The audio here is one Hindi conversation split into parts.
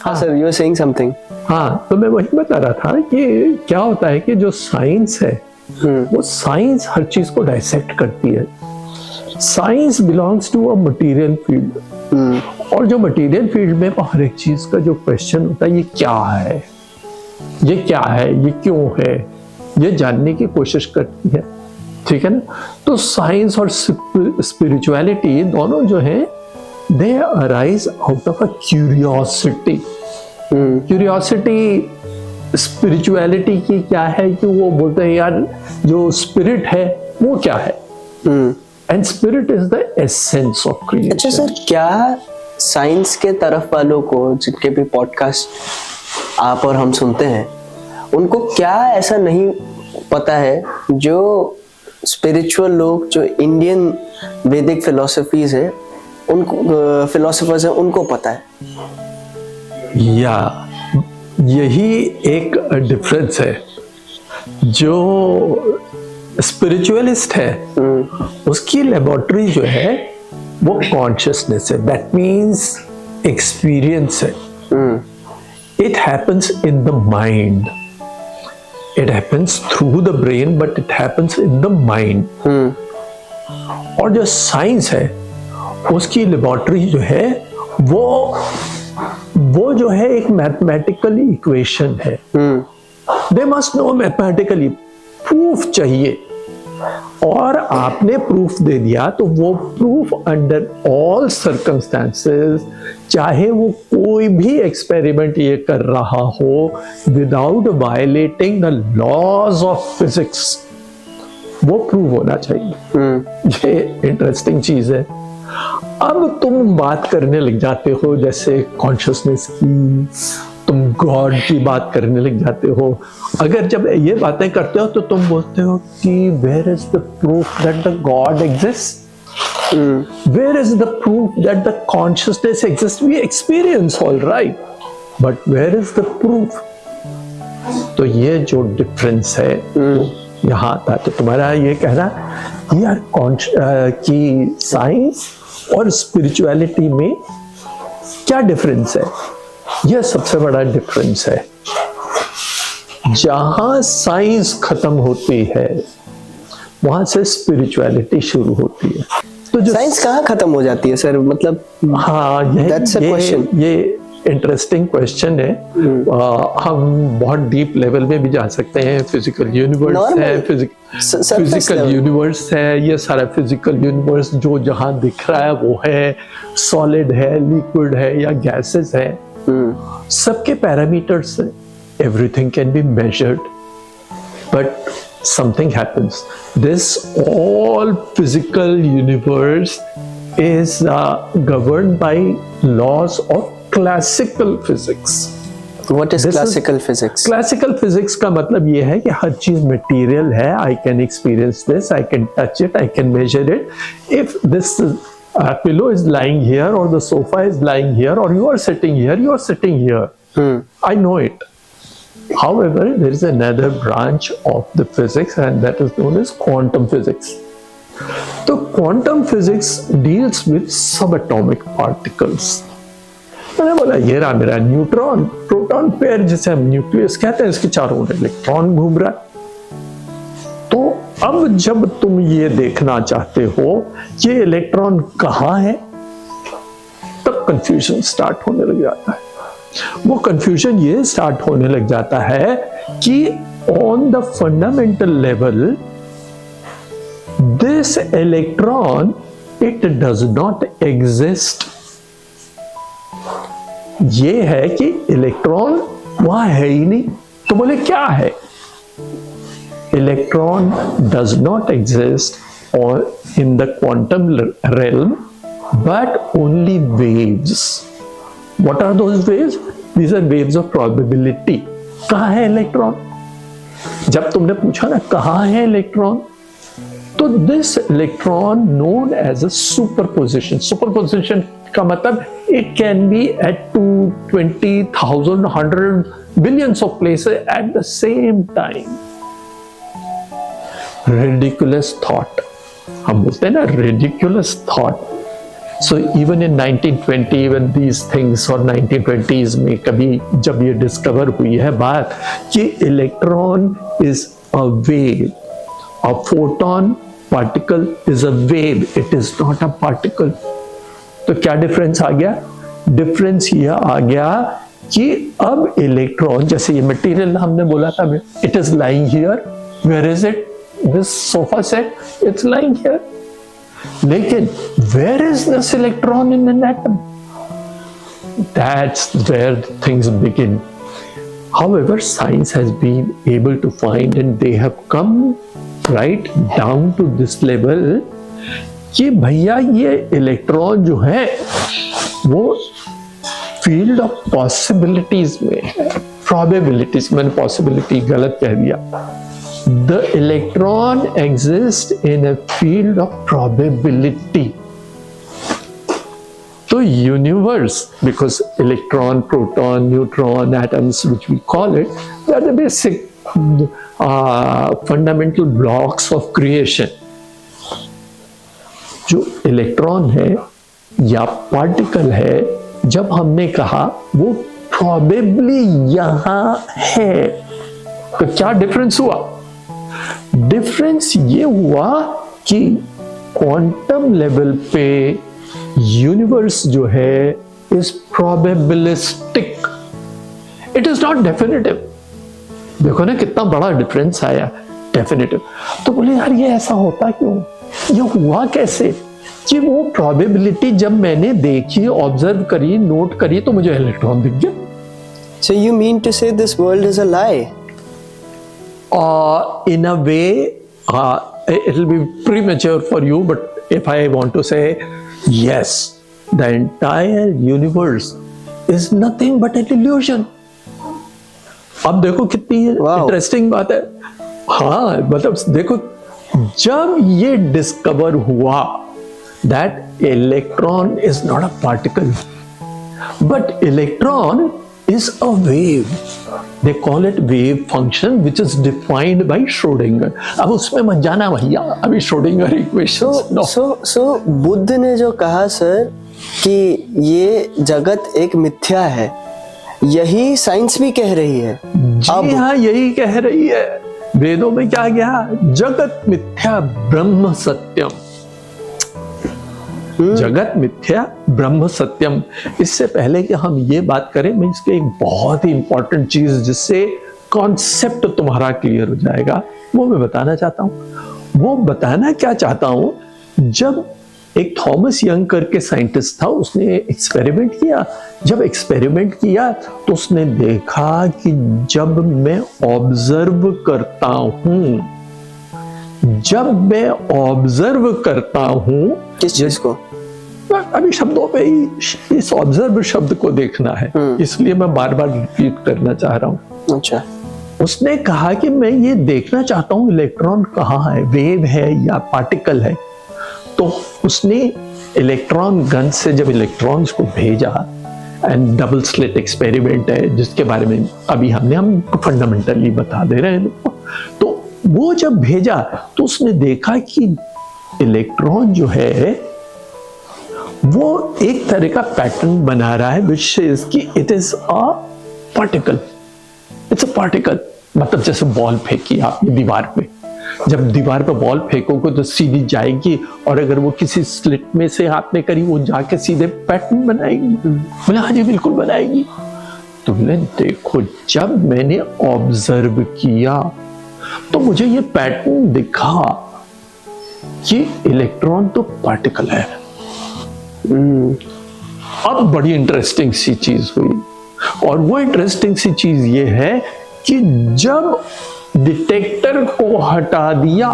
हाँ sir, you are saying something. हाँ, तो मैं वही बता रहा था कि क्या होता है कि जो साइंस है वो साइंस हर चीज को डाइसेक्ट करती है। Science belongs to a material field, और जो मटेरियल फील्ड में हर एक चीज का जो क्वेश्चन होता है, ये क्या है, ये क्या है, ये क्यों है, ये जानने की कोशिश करती है। ठीक है ना। तो साइंस और स्पिरिचुअलिटी दोनों जो है, दे arise out of a curiosity. Curiosity spirituality की क्या है कि वो बोलते हैं यार जो स्पिरिट है वो क्या है, and spirit is the essence of creation. अच्छा सर, क्या साइंस के तरफ वालों को, जिनके भी पॉडकास्ट आप और हम सुनते हैं, उनको क्या ऐसा नहीं पता है जो स्पिरिचुअल लोग, जो इंडियन वैदिक फिलोसफीज है, उनको फिलोसफर्स है, उनको पता है? या यही एक डिफरेंस है। जो स्पिरिचुअलिस्ट है उसकी लेबोरेटरी जो है वो कॉन्शियसनेस है, दैट मीन्स एक्सपीरियंस है। It happens in the mind, it happens through the brain, but it happens in the mind. और जो साइंस है उसकी लेबोरेटरी जो है वो जो है एक मैथमेटिकल इक्वेशन है। They must know mathematically, proof चाहिए, और आपने प्रूफ दे दिया तो वो प्रूफ अंडर ऑल सर्कमस्टेंसेस, चाहे वो कोई भी एक्सपेरिमेंट ये कर रहा हो, without violating the laws of physics, वो प्रूव होना चाहिए। ये इंटरेस्टिंग चीज है। अब तुम बात करने लग जाते हो जैसे कॉन्शियसनेस की, तुम गॉड की बात करने लग जाते हो। अगर जब ये बातें करते हो तो तुम बोलते हो कि where is the proof that the God exist, where is the proof that the consciousness exist, we experience all right, but where is the proof? तो ये जो डिफरेंस है यहाँ आता है। तो तुम्हारा ये कहना यार कि साइंस और स्पिरिचुअलिटी में क्या डिफरेंस है, यह सबसे बड़ा डिफरेंस है। जहां साइंस खत्म होती है वहां से स्पिरिचुअलिटी शुरू होती है। तो जो साइंस कहाँ खत्म हो जाती है सर? मतलब हाँ, ये इंटरेस्टिंग क्वेश्चन है। हम बहुत डीप लेवल में भी जा सकते हैं। फिजिकल यूनिवर्स है, फिजिकल यूनिवर्स है, ये सारा फिजिकल यूनिवर्स जो जहां दिख रहा है वो है, सॉलिड है, लिक्विड है या गैसेस है, सबके पैरामीटर्स हैं। Everything can be measured, but something happens. This all physical universe is governed by laws of classical physics. What is classical physics? Classical physics का मतलब ये है कि हर चीज मटेरियल है. I can experience this, I can touch it, I can measure it. If this pillow is lying here, or the sofa is lying here, or you are sitting here, you are sitting here. I know it. However, there is another branch of the physics, and that is known as quantum physics. So quantum physics deals with subatomic particles. मैंने बोला ये रहा मेरा न्यूट्रॉन प्रोटॉन पेयर, जिसे हम न्यूक्लियस कहते हैं, इसके चारों ओर इलेक्ट्रॉन घूम रहा है। तो अब जब तुम ये देखना चाहते हो ये इलेक्ट्रॉन कहाँ है, तब कंफ्यूजन स्टार्ट होने लग जाता है। वो कंफ्यूजन ये स्टार्ट होने लग जाता है कि on the fundamental level this electron it does not exist. ये है कि इलेक्ट्रॉन वहां है ही नहीं। तो बोले क्या है? इलेक्ट्रॉन डज नॉट एग्जिस्ट और in the quantum realm, but only waves. What are those waves? These are waves of probability. कहाँ है इलेक्ट्रॉन? जब तुमने पूछा ना कहाँ है इलेक्ट्रॉन, तो this electron known as a superposition. Superposition का मतलब it can be at 20,000, 100 billions of places at the same time. Ridiculous thought. हम बोलते हैं ना ridiculous thought. So even in 1920 when these things और 1920s में कभी जब ये डिस्कवर हुई है बात कि electron is a wave, a photon particle is a wave, it is not a particle. तो क्या डिफरेंस आ गया? डिफरेंस यह आ गया कि अब इलेक्ट्रॉन, जैसे ये मटेरियल हमने बोला था, it is lying here, where is it? This sofa set, it's lying here. लेकिन where is this electron in an atom? That's where things begin. However, science has been able to find, and they have come right down to this level कि भैया ये इलेक्ट्रॉन जो है वो फील्ड ऑफ पॉसिबिलिटीज में है. प्रोबेबिलिटीज, मैंने पॉसिबिलिटी गलत कह दिया. The electron exist in a field of probability. तो universe, because electron, proton, neutron, atoms which we call it, they are the basic fundamental blocks of creation. जो इलेक्ट्रॉन है या पार्टिकल है, जब हमने कहा वो प्रोबेबली यहां है, तो क्या डिफरेंस हुआ? डिफरेंस ये हुआ कि क्वांटम लेवल पे यूनिवर्स जो है is probabilistic, it is not definitive. देखो ना कितना बड़ा डिफरेंस आया, डेफिनेटिव. तो बोले यार ये ऐसा होता क्यों, ये हुआ कैसे कि वो प्रोबेबिलिटी जब मैंने देखी, ऑब्जर्व करी, नोट करी, तो मुझे इलेक्ट्रॉन दिख गया. So you mean to say this world is a lie? In a way, it will be premature for you, but if I want to say yes, the entire universe is nothing but an illusion. अब देखो कितनी इंटरेस्टिंग बात है. हाँ, मतलब देखो जब ये डिस्कवर हुआ that electron is not a particle, but electron is a wave. They call it wave function, which is defined by Schrödinger. अब उसमें मत जाना भैया, अभी Schrödinger equation. So बुद्ध ने जो कहा सर कि ये जगत एक मिथ्या है, यही साइंस भी कह रही है. जी हाँ, यही कह रही है. वेदों में क्या गया? जगत मिथ्या ब्रह्म सत्यम. जगत मिथ्या ब्रह्म सत्यम. इससे पहले कि हम ये बात करें, मैं इसके एक बहुत ही इंपॉर्टेंट चीज जिससे कॉन्सेप्ट तुम्हारा क्लियर हो जाएगा, वो मैं बताना चाहता हूं. वो बताना क्या चाहता हूं, जब एक थॉमस यंग करके साइंटिस्ट था, उसने एक्सपेरिमेंट किया. जब एक्सपेरिमेंट किया तो उसने देखा कि जब मैं ऑब्जर्व करता हूं, किस चीज को? अभी शब्दों पे ही इस ऑब्जर्व शब्द को देखना है, इसलिए मैं बार बार रिपीट करना चाह रहा हूं. अच्छा. उसने कहा कि मैं ये देखना चाहता हूं इलेक्ट्रॉन कहाँ है, वेव है या पार्टिकल है. तो उसने इलेक्ट्रॉन गन से जब इलेक्ट्रॉन्स को भेजा, एंड डबल स्लिट एक्सपेरिमेंट है जिसके बारे में अभी हम फंडामेंटली बता दे रहे हैं. तो वो जब भेजा तो उसने देखा कि इलेक्ट्रॉन जो है वो एक तरह का पैटर्न बना रहा है, विच इज कि it is a particle. It's a particle. मतलब जैसे बॉल फेंकी आपने दीवार पे, जब दीवार पे बॉल फेंकोगे तो सीधी जाएगी, और अगर वो किसी स्लिट में से आपने करी, वो जाके सीधे पैटर्न बनाएगी. बोले हाँ जी बिल्कुल बनाएगी. तो बोले देखो जब मैंने ऑब्जर्व किया तो मुझे ये पैटर्न दिखा कि इलेक्ट्रॉन तो पार्टिकल है. अब बड़ी इंटरेस्टिंग सी चीज हुई, और वो इंटरेस्टिंग सी चीज ये है कि जब डिटेक्टर को हटा दिया,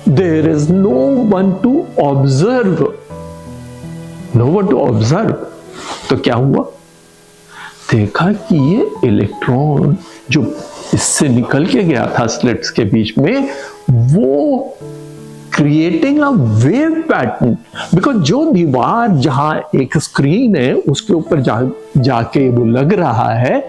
there is no one to observe. तो क्या हुआ? देखा कि ये इलेक्ट्रॉन जो इससे निकल के गया था स्लिट्स के बीच में, वो creating a wave pattern. Because जो दीवार जहां एक स्क्रीन है उसके ऊपर जाके वो लग रहा है,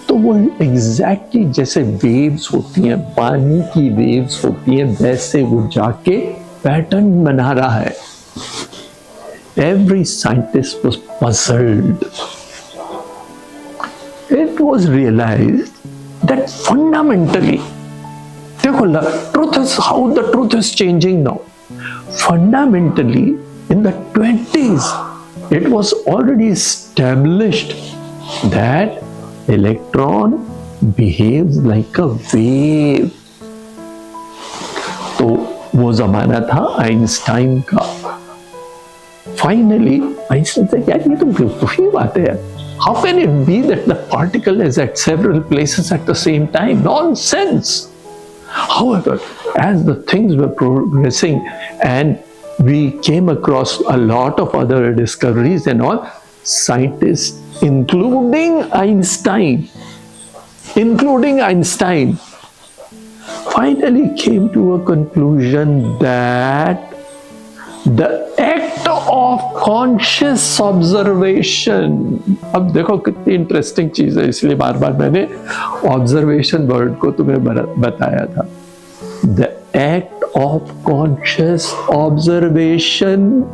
तो वो एग्जैक्टली जैसे वेव्स होती हैं, पानी की वेव्स होती हैं, वैसे वो जाके पैटर्न बना रहा है. every scientist was puzzled. It was realized that fundamentally, truth is how the truth is changing now. Fundamentally, in the 20s, it was already established that electron behaves like a wave. तो वो जमाना था आइंस्टाइन का. Finally, आइंस्टाइन से यार ये तो बेवकूफी बात है. How can it be that the particle is at several places at the same time? Nonsense. However, as the things were progressing and we came across a lot of other discoveries and all, scientists, including Einstein, finally came to a conclusion that the act of conscious observation, अब देखो कितनी इंटरेस्टिंग चीज है, इसलिए बार बार मैंने ऑब्जर्वेशन वर्ड को तुम्हें बताया था. The act of conscious observation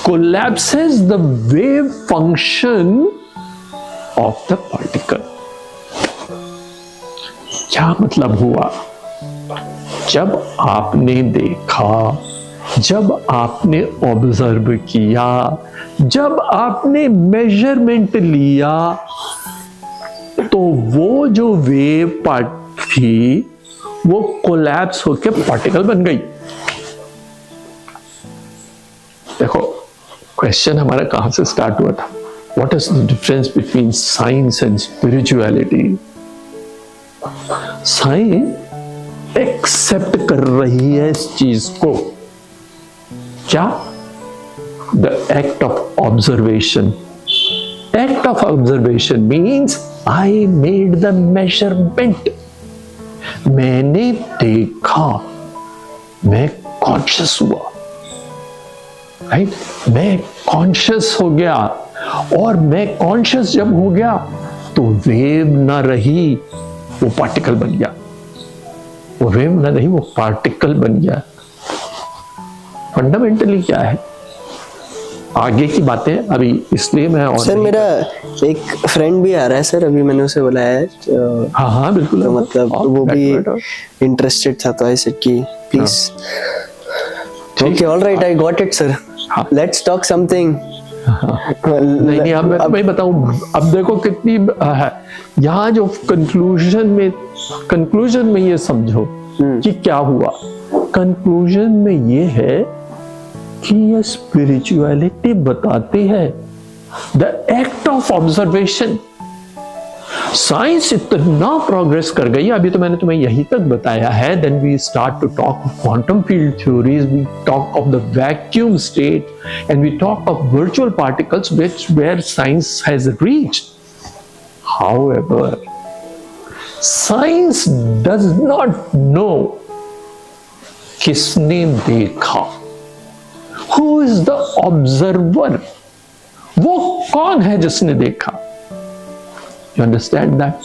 collapses the wave function of the particle. क्या मतलब हुआ? जब आपने देखा, जब आपने ऑब्जर्व किया, जब आपने मेजरमेंट लिया, तो वो जो वेव पार्ट थी वो कोलैप्स होके पार्टिकल बन गई. देखो क्वेश्चन हमारा कहां से स्टार्ट हुआ था? What is the difference between science and spirituality? Science accept कर रही है इस चीज को. क्या? The act of observation. Act of observation means I made the measurement. मैंने देखा, मैं कॉन्शियस हुआ, राइट? मैं कॉन्शियस हो गया, और मैं कॉन्शियस जब हो गया तो वेव ना रही, वो पार्टिकल बन गया. वो वेव ना रही, वो पार्टिकल बन गया. फंडामेंटली क्या है? आगे की बातें अभी इसलिए मैं और सर मेरा एक फ्रेंड भी आ रहा है सर, अभी मैंने उसे बुलाया है. हाँ हाँ बिल्कुल. तो मतलब वो भी इंटरेस्टेड था, तो आई सेड कि please. Okay, alright, I got it sir. Let's talk something. नहीं, अब मैं तुम्हें बताऊं. अब देखो कितनी यहाँ जो कंक्लूजन में ये समझो कि क्या हुआ. कंक्लूजन में ये है कि ये स्पिरिचुअलिटी बताती है the act of observation. Science इतना प्रोग्रेस कर गई, अभी तो मैंने तुम्हें यही तक बताया है. Then we start to talk of quantum field theories, we talk of the vacuum state, and we talk of virtual particles which where science has reached. However, science does not know किसने देखा. Who is the observer? वो कौन है जिसने देखा? You understand that?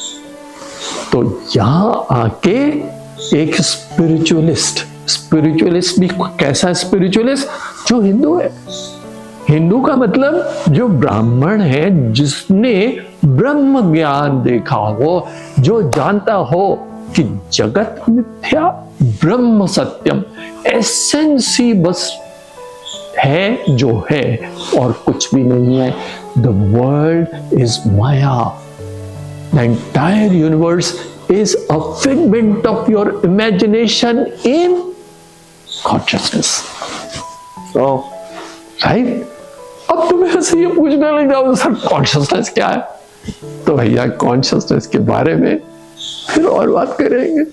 तो यहां आके एक स्पिरिचुअलिस्ट भी कैसा स्पिरिचुअलिस्ट? जो हिंदू है. हिंदू का मतलब जो ब्राह्मण है, जिसने ब्रह्म ज्ञान देखा हो, जो जानता हो कि जगत मिथ्या, ब्रह्म सत्यम, एसेंस ही बस है जो है और कुछ भी नहीं है. The world is Maya. The entire universe is a figment of your imagination in consciousness. Right? अब तुम्हें से ये पूछने लग जाओ सर कॉन्शियसनेस क्या है? तो भैया कॉन्शियसनेस के बारे में फिर और बात करेंगे.